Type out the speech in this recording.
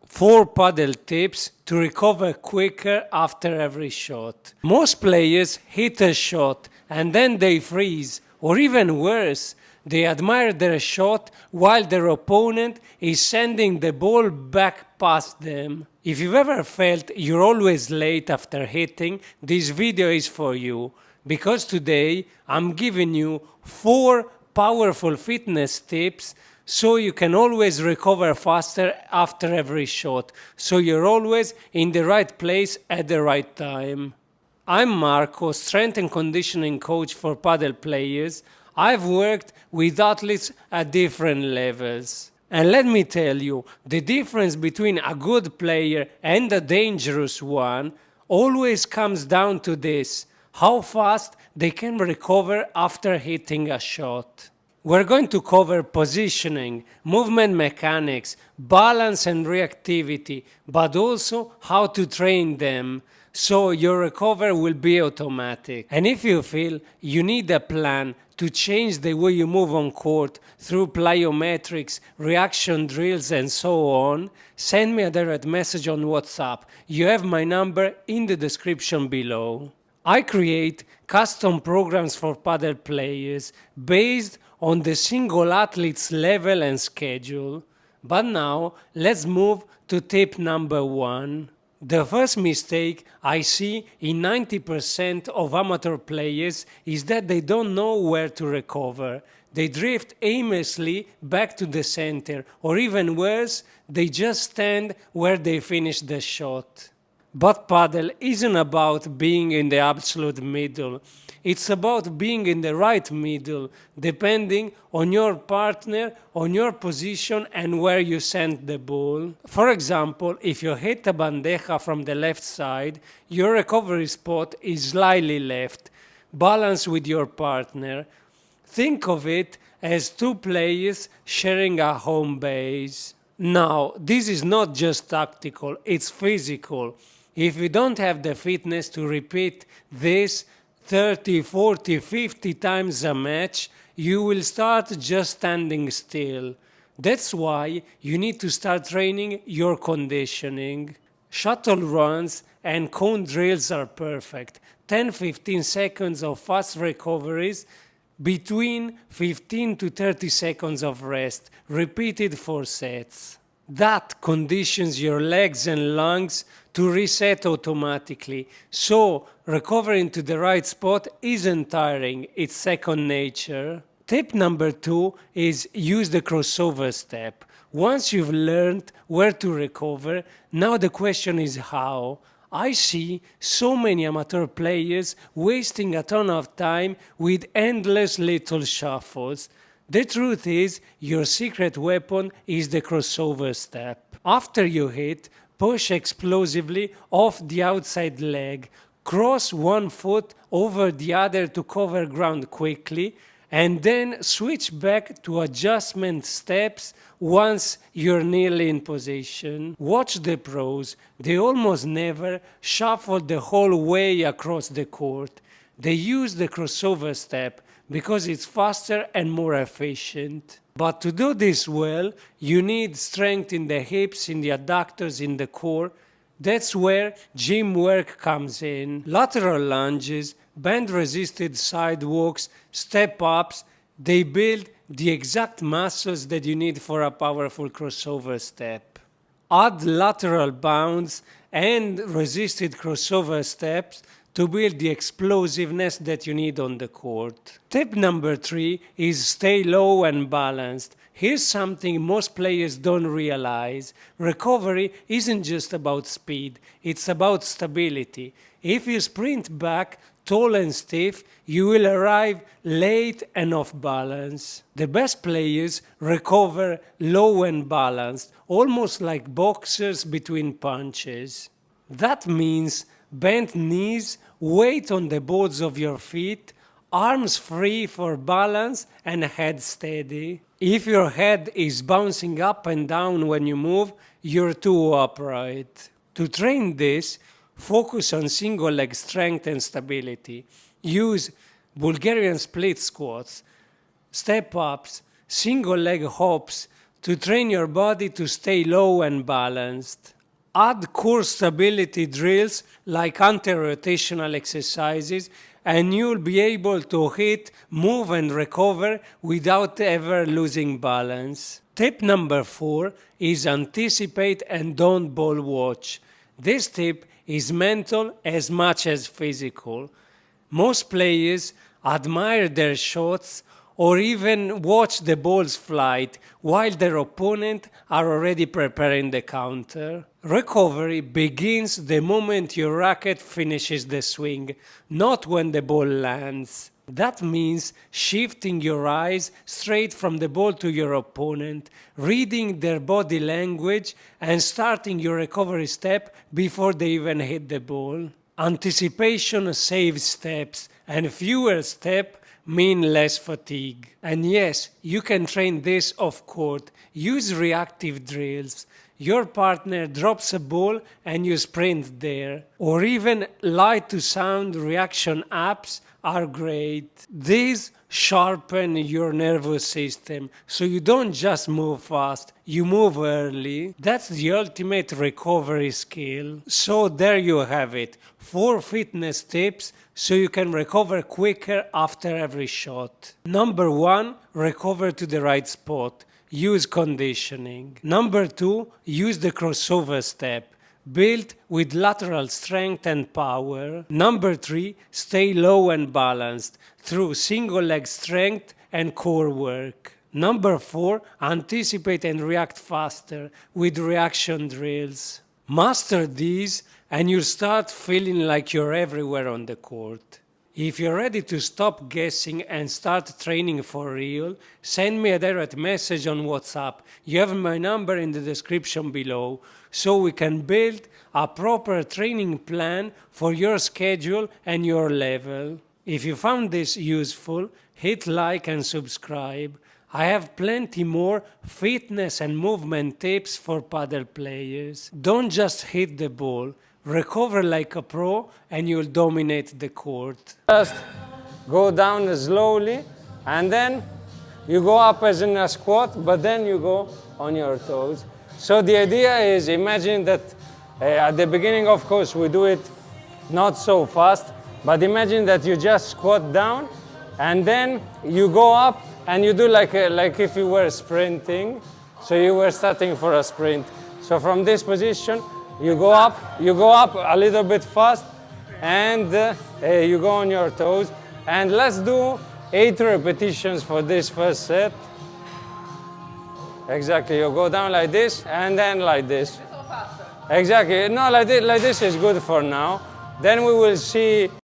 4 paddle tips to recover quicker after every shot. Most players hit a shot and then they freeze, or even worse, they admire their shot while their opponent is sending the ball back past them. If you've ever felt you're always late after hitting, this video is for you, because today I'm giving you 4 powerful fitness tips so you can always recover faster after every shot, so you're always in the right place at the right time. I'm Marco, strength and conditioning coach for padel players. I've worked with athletes at different levels. And let me tell you, the difference between a good player and a dangerous one always comes down to this: how fast they can recover after hitting a shot. We're going to cover positioning, movement mechanics, balance and reactivity, but also how to train them, so your recovery will be automatic. And if you feel you need a plan to change the way you move on court through plyometrics, reaction drills and so on, send me a direct message on WhatsApp. You have my number in the description below. I create custom programs for padel players based on the single athlete's level and schedule. But now let's move to tip number 1. The first mistake I see in 90% of amateur players is that they don't know where to recover. They drift aimlessly back to the center, or even worse, they just stand where they finished the shot. But padel isn't about being in the absolute middle. It's about being in the right middle, depending on your partner, on your position and where you send the ball. For example, if you hit a bandeja from the left side, your recovery spot is slightly left. Balance with your partner. Think of it as 2 players sharing a home base. Now, this is not just tactical, it's physical. If you don't have the fitness to repeat this 30, 40, 50 times a match, you will start just standing still. That's why you need to start training your conditioning. Shuttle runs and cone drills are perfect. 10-15 seconds of fast recoveries between 15 to 30 seconds of rest, repeated for sets. That conditions your legs and lungs to reset automatically, so recovering to the right spot isn't tiring, it's second nature. Tip number 2 is use the crossover step. Once you've learned where to recover, now the question is how. I see so many amateur players wasting a ton of time with endless little shuffles. The truth is, your secret weapon is the crossover step. After you hit, push explosively off the outside leg, cross one foot over the other to cover ground quickly, and then switch back to adjustment steps once you're nearly in position. Watch the pros, they almost never shuffle the whole way across the court. They use the crossover step because it's faster and more efficient. But to do this well, you need strength in the hips, in the adductors, in the core. That's where gym work comes in. Lateral lunges, bend-resisted sidewalks, step-ups, they build the exact muscles that you need for a powerful crossover step. Add lateral bounds and resisted crossover steps to build the explosiveness that you need on the court. Tip number 3 is stay low and balanced. Here's something most players don't realize. Recovery isn't just about speed, it's about stability. If you sprint back tall and stiff, you will arrive late and off balance. The best players recover low and balanced, almost like boxers between punches. That means bent knees, weight on the balls of your feet, arms free for balance and head steady. If your head is bouncing up and down when you move, you're too upright. To train this, focus on single leg strength and stability. Use Bulgarian split squats, step ups, single leg hops to train your body to stay low and balanced. Add core stability drills like anti-rotational exercises, and you'll be able to hit, move and recover without ever losing balance. Tip number 4 is anticipate and don't ball watch. This tip is mental as much as physical. Most players admire their shots or even watch the ball's flight while their opponent are already preparing the counter. Recovery begins the moment your racket finishes the swing, not when the ball lands. That means shifting your eyes straight from the ball to your opponent, reading their body language and starting your recovery step before they even hit the ball. Anticipation saves steps, and fewer steps mean less fatigue. And yes, you can train this off court. Use reactive drills. Your partner drops a ball and you sprint there. Or even light to sound reaction apps are great. These sharpen your nervous system, so you don't just move fast, you move early. That's the ultimate recovery skill. So there you have it, 4 fitness tips so you can recover quicker after every shot. Number 1, recover to the right spot. Use conditioning. Number 2, use the crossover step, built with lateral strength and power. Number 3, stay low and balanced through single leg strength and core work. Number 4, anticipate and react faster with reaction drills. Master these and you'll start feeling like you're everywhere on the court. If you're ready to stop guessing and start training for real, send me a direct message on WhatsApp. You have my number in the description below, so we can build a proper training plan for your schedule and your level. If you found this useful, hit like and subscribe. I have plenty more fitness and movement tips for padel players. Don't just hit the ball. Recover like a pro and you'll dominate the court. Just go down slowly and then you go up as in a squat, but then you go on your toes. So the idea is, imagine that at the beginning, of course, we do it not so fast, but imagine that you just squat down and then you go up and you do like if you were sprinting. So you were starting for a sprint. So from this position, you go up a little bit fast and you go on your toes. And let's do 8 repetitions for this first set. Exactly, you go down like this and then like this. Exactly, no, like this is good for now. Then we will see